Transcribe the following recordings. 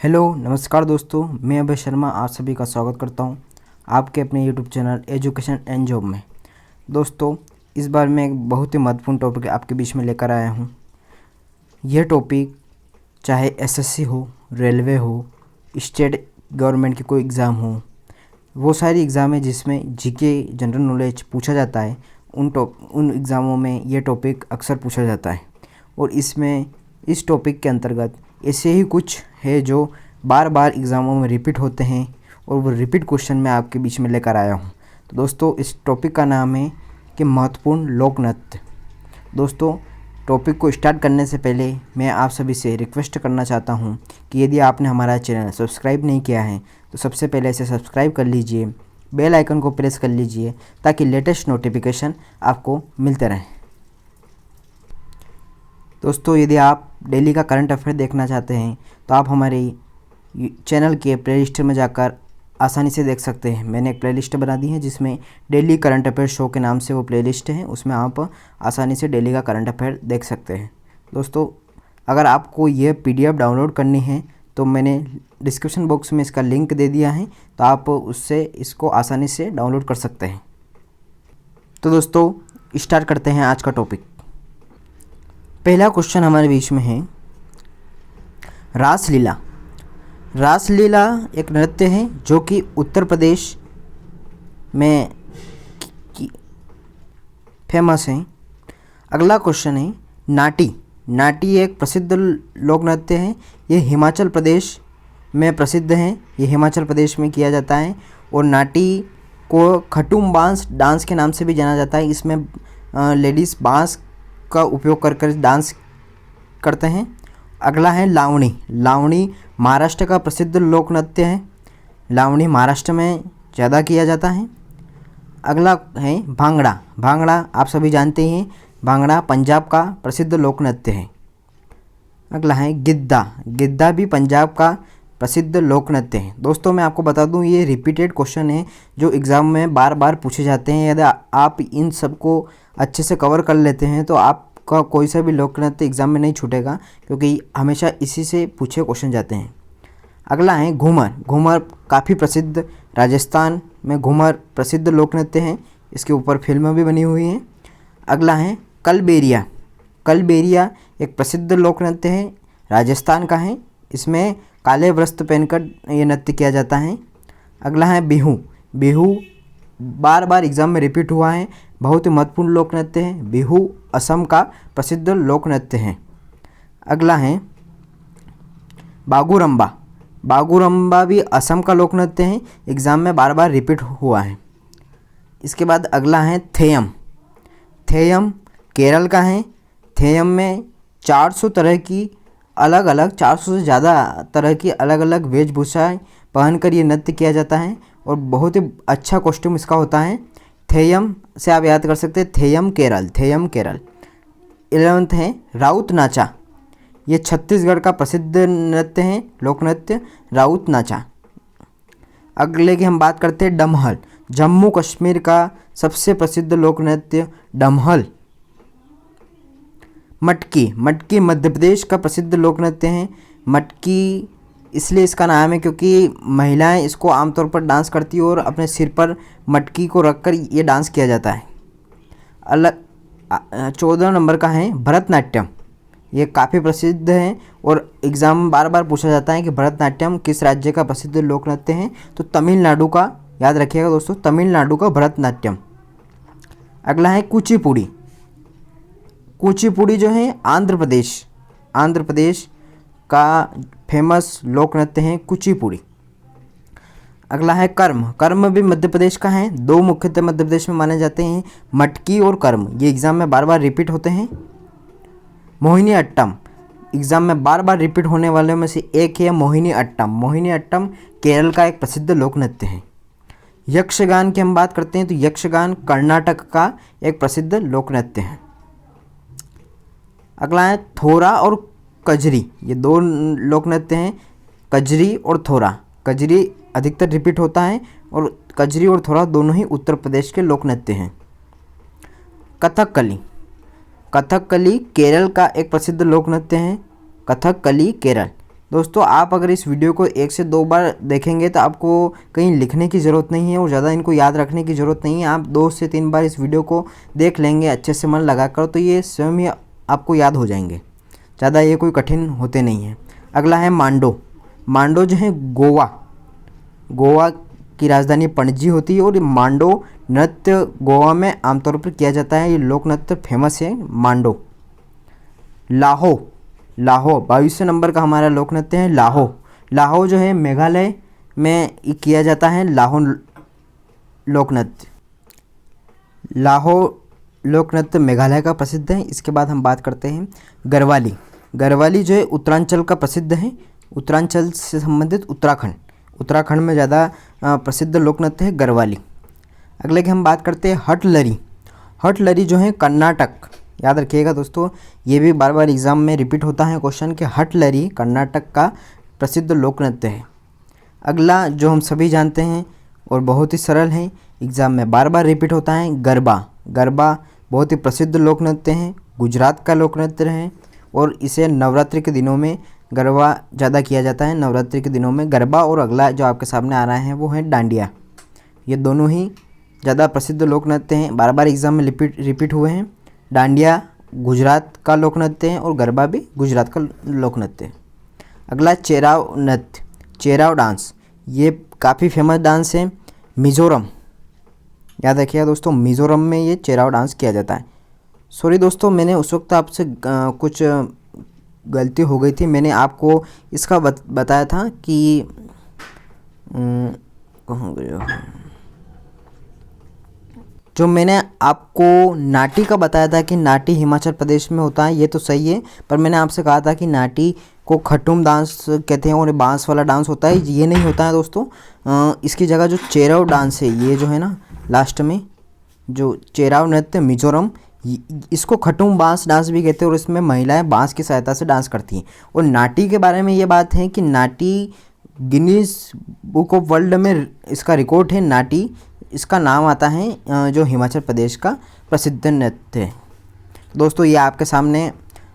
Hello नमस्कार दोस्तों, मैं अभय शर्मा आप सभी का स्वागत करता हूं आपके अपने YouTube channel education and job में। दोस्तों, इस बार मैं एक बहुत ही महत्वपूर्ण टॉपिक आपके बीच में लेकर आया हूं। यह टॉपिक चाहे एसएससी हो, रेलवे हो, स्टेट गवर्नमेंट की कोई एग्ज़ाम हो, वो सारी एग्ज़ाम है जिसमें जीके जनरल नॉलेज पूछा जाता है। उन एग्ज़ामों में ये टॉपिक अक्सर पूछा जाता है और इस टॉपिक के अंतर्गत ऐसे ही कुछ है जो बार बार एग्ज़ामों में रिपीट होते हैं और वो रिपीट क्वेश्चन मैं आपके बीच में लेकर आया हूँ। तो दोस्तों, इस टॉपिक का नाम है कि महत्वपूर्ण लोक नृत्य। दोस्तों, टॉपिक को स्टार्ट करने से पहले मैं आप सभी से रिक्वेस्ट करना चाहता हूँ कि यदि आपने हमारा चैनल सब्सक्राइब नहीं किया है तो सबसे पहले इसे सब्सक्राइब कर लीजिए, बेल आइकन को प्रेस कर लीजिए ताकि लेटेस्ट नोटिफिकेशन आपको मिलते रहें। दोस्तों, यदि आप डेली का करंट अफेयर देखना चाहते हैं तो आप हमारे चैनल के प्लेलिस्ट में जाकर आसानी से देख सकते हैं। मैंने एक प्लेलिस्ट बना दी है जिसमें डेली करंट अफेयर शो के नाम से वो प्लेलिस्ट है, उसमें आप आसानी से डेली का करंट अफेयर देख सकते हैं। दोस्तों, अगर आपको ये पीडीएफ डाउनलोड करनी है तो मैंने डिस्क्रिप्शन बॉक्स में इसका लिंक दे दिया है, तो आप उससे इसको आसानी से डाउनलोड कर सकते हैं। तो दोस्तों, स्टार्ट करते हैं आज का टॉपिक। पहला क्वेश्चन हमारे बीच में है रासलीला। रासलीला एक नृत्य है जो कि उत्तर प्रदेश में फेमस है। अगला क्वेश्चन है नाटी। नाटी एक प्रसिद्ध लोक नृत्य है। ये हिमाचल प्रदेश में प्रसिद्ध है। ये हिमाचल प्रदेश में किया जाता है और नाटी को खटुम डांस के नाम से भी जाना जाता है। इसमें लेडीज़ बांस का उपयोग कर डांस करते हैं। अगला है लावणी। लावणी महाराष्ट्र का प्रसिद्ध लोक नृत्य है। लावणी महाराष्ट्र में ज़्यादा किया जाता है। अगला है भांगड़ा। भांगड़ा आप सभी जानते हैं, भांगड़ा पंजाब का प्रसिद्ध लोक नृत्य है। अगला है गिद्दा। गिद्दा भी पंजाब का प्रसिद्ध लोक नृत्य है। दोस्तों, मैं आपको बता दूं, ये रिपीटेड क्वेश्चन है जो एग्ज़ाम में बार बार पूछे जाते हैं। यदि आप इन सब को अच्छे से कवर कर लेते हैं तो आपका कोई सा भी लोक नृत्य एग्ज़ाम में नहीं छूटेगा, क्योंकि हमेशा इसी से पूछे क्वेश्चन जाते हैं। अगला है घूमर। घूमर काफ़ी प्रसिद्ध, राजस्थान में घूमर प्रसिद्ध लोक नृत्य है। इसके ऊपर फिल्म भी बनी हुई है। अगला है कलबेरिया। कलबेरिया एक प्रसिद्ध लोक नृत्य है, राजस्थान का है। इसमें काले वस्त्र पहनकर ये नृत्य किया जाता है। अगला है बिहू। बिहू बार बार एग्ज़ाम में रिपीट हुआ है, बहुत ही महत्वपूर्ण लोक नृत्य है। बिहू असम का प्रसिद्ध लोक नृत्य है। अगला है बागुरम्बा। बागुरम्बा भी असम का लोक नृत्य है, एग्ज़ाम में बार बार रिपीट हुआ है। इसके बाद अगला है थेयम। थेयम केरल का है। थेयम में 400 तरह की चार सौ से ज़्यादा तरह की अलग अलग वेशभूषाएँ पहनकर ये नृत्य किया जाता है और बहुत ही अच्छा कॉस्ट्यूम इसका होता है। थेयम से आप याद कर सकते हैं, थेयम केरल, थेयम केरल। 11th है राउत नाचा। ये छत्तीसगढ़ का प्रसिद्ध नृत्य है, लोक नृत्य राउत नाचा। अगले की हम बात करते हैं डमहल। जम्मू कश्मीर का सबसे प्रसिद्ध लोक नृत्य डमहल। मटकी। मटकी मध्य प्रदेश का प्रसिद्ध लोक नृत्य है। मटकी इसलिए इसका नाम है क्योंकि महिलाएं इसको आमतौर पर डांस करती हैं और अपने सिर पर मटकी को रखकर ये डांस किया जाता है। 14 नंबर का है भरतनाट्यम। ये काफ़ी प्रसिद्ध है और एग्ज़ाम में बार बार पूछा जाता है कि भरतनाट्यम किस राज्य का प्रसिद्ध लोक नृत्य है, तो तमिलनाडु का याद रखिएगा दोस्तों, तमिलनाडु का भरतनाट्यम। अगला है कुचिपुड़ी। कुचिपुड़ी जो है आंध्र प्रदेश का फेमस लोक नृत्य है कुचिपुड़ी। अगला है कर्म। कर्म भी मध्य प्रदेश का है। दो मुख्यतः मध्य प्रदेश में माने जाते हैं, मटकी और कर्म। ये एग्ज़ाम में बार बार रिपीट होते हैं। मोहिनी अट्टम एग्ज़ाम में बार बार रिपीट होने वाले में से एक है मोहिनी अट्टम। मोहिनी अट्टम केरल का एक प्रसिद्ध लोक नृत्य है। यक्षगान की हम बात करते हैं तो यक्षगान कर्नाटक का एक प्रसिद्ध लोक नृत्य है। अगला है थोरा और कजरी। ये दो लोक नृत्य हैं, कजरी और थोरा। कजरी अधिकतर रिपीट होता है और कजरी और थोरा दोनों ही उत्तर प्रदेश के लोक नृत्य हैं। कथकली। कथकली केरल का एक प्रसिद्ध लोक नृत्य है। कथकली केरल दोस्तों आप अगर इस वीडियो को 1 से 2 बार देखेंगे तो आपको कहीं लिखने की ज़रूरत नहीं है और ज़्यादा इनको याद रखने की ज़रूरत नहीं है। आप 2 से 3 बार इस वीडियो को देख लेंगे अच्छे से मन लगाकर तो ये स्वयं ही आपको याद हो जाएंगे, ज़्यादा ये कोई कठिन होते नहीं हैं। अगला है मांडो। मांडो जो है गोवा की राजधानी पणजी होती है और ये मांडो नृत्य गोवा में आमतौर पर किया जाता है। ये लोक नृत्य फेमस है मांडो। लाहो 22वें नंबर का हमारा लोक नृत्य है लाहो जो है मेघालय में किया जाता है। लाहो लोक नृत्य मेघालय का प्रसिद्ध है। इसके बाद हम बात करते हैं गरवाली जो है उत्तरांचल का प्रसिद्ध है। उत्तरांचल से संबंधित उत्तराखंड में ज़्यादा प्रसिद्ध लोक नृत्य है गरवाली। अगले की हम बात करते हैं हटलरी जो है कर्नाटक। याद रखिएगा दोस्तों, ये भी बार बार एग्ज़ाम में रिपीट होता है क्वेश्चन कि हटलरी कर्नाटक का प्रसिद्ध लोक नृत्य है। अगला जो हम सभी जानते हैं और बहुत ही सरल है, एग्ज़ाम में बार बार रिपीट होता है, गरबा बहुत ही प्रसिद्ध लोक नृत्य है, गुजरात का लोक नृत्य है और इसे नवरात्रि के दिनों में गरबा ज़्यादा किया जाता है। नवरात्रि के दिनों में गरबा और अगला जो आपके सामने आ रहा है वो है डांडिया। ये दोनों ही ज़्यादा प्रसिद्ध लोक नृत्य हैं, बार बार एग्ज़ाम में रिपीट हुए हैं। डांडिया गुजरात का लोक नृत्य है और गरबा भी गुजरात का लोक नृत्य है। अगला चेराव डांस, ये काफ़ी फेमस डांस है मिज़ोरम। याद रखिएगा दोस्तों, मिज़ोरम में ये चेराव डांस किया जाता है। सॉरी दोस्तों, मैंने उस वक्त आपसे कुछ गलती हो गई थी। मैंने आपको इसका बताया था कि कहाँ गया, जो मैंने आपको नाटी का बताया था कि नाटी हिमाचल प्रदेश में होता है, ये तो सही है, पर मैंने आपसे कहा था कि नाटी को खट्टुम डांस कहते हैं और बांस वाला डांस होता है, ये नहीं होता है दोस्तों। इसकी जगह जो चेराव डांस है, ये जो है ना लास्ट में जो चेराव नृत्य मिज़ोरम, इसको खट्टुम बांस डांस भी कहते हैं और इसमें महिलाएं बांस की सहायता से डांस करती हैं। और नाटी के बारे में ये बात है कि नाटी गिनीज बुक ऑफ वर्ल्ड में इसका रिकॉर्ड है। नाटी इसका नाम आता है जो हिमाचल प्रदेश का प्रसिद्ध नृत्य है। दोस्तों ये आपके सामने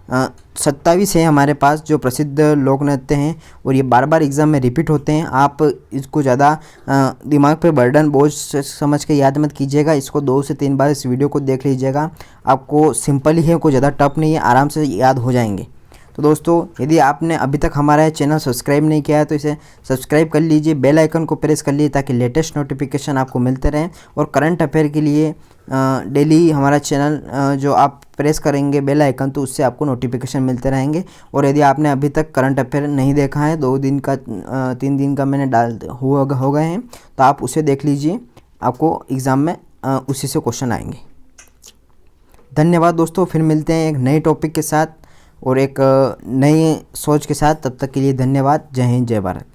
27 है हमारे पास जो प्रसिद्ध लोक नृत्य हैं और ये बार बार एग्ज़ाम में रिपीट होते हैं। आप इसको ज़्यादा दिमाग पे बर्डन बोझ समझ के याद मत कीजिएगा। इसको 2 से 3 बार इस वीडियो को देख लीजिएगा। आपको सिंपल ही है, कोई ज़्यादा टफ नहीं है, आराम से याद हो जाएंगे। तो दोस्तों यदि आपने अभी तक हमारा चैनल सब्सक्राइब नहीं किया है तो इसे सब्सक्राइब कर लीजिए, बेल आइकन को प्रेस कर लीजिए ताकि लेटेस्ट नोटिफिकेशन आपको मिलते रहें। और करंट अफेयर के लिए डेली हमारा चैनल जो आप प्रेस करेंगे बेल आइकन तो उससे आपको नोटिफिकेशन मिलते रहेंगे। और यदि आपने अभी तक करंट अफेयर नहीं देखा है, 2 दिन का 3 दिन का मैंने हो गए हैं, तो आप उसे देख लीजिए, आपको एग्ज़ाम में उसी से क्वेश्चन आएंगे। धन्यवाद दोस्तों, फिर मिलते हैं एक नए टॉपिक के साथ और एक नई सोच के साथ। तब तक के लिए धन्यवाद। जय हिंद, जय भारत।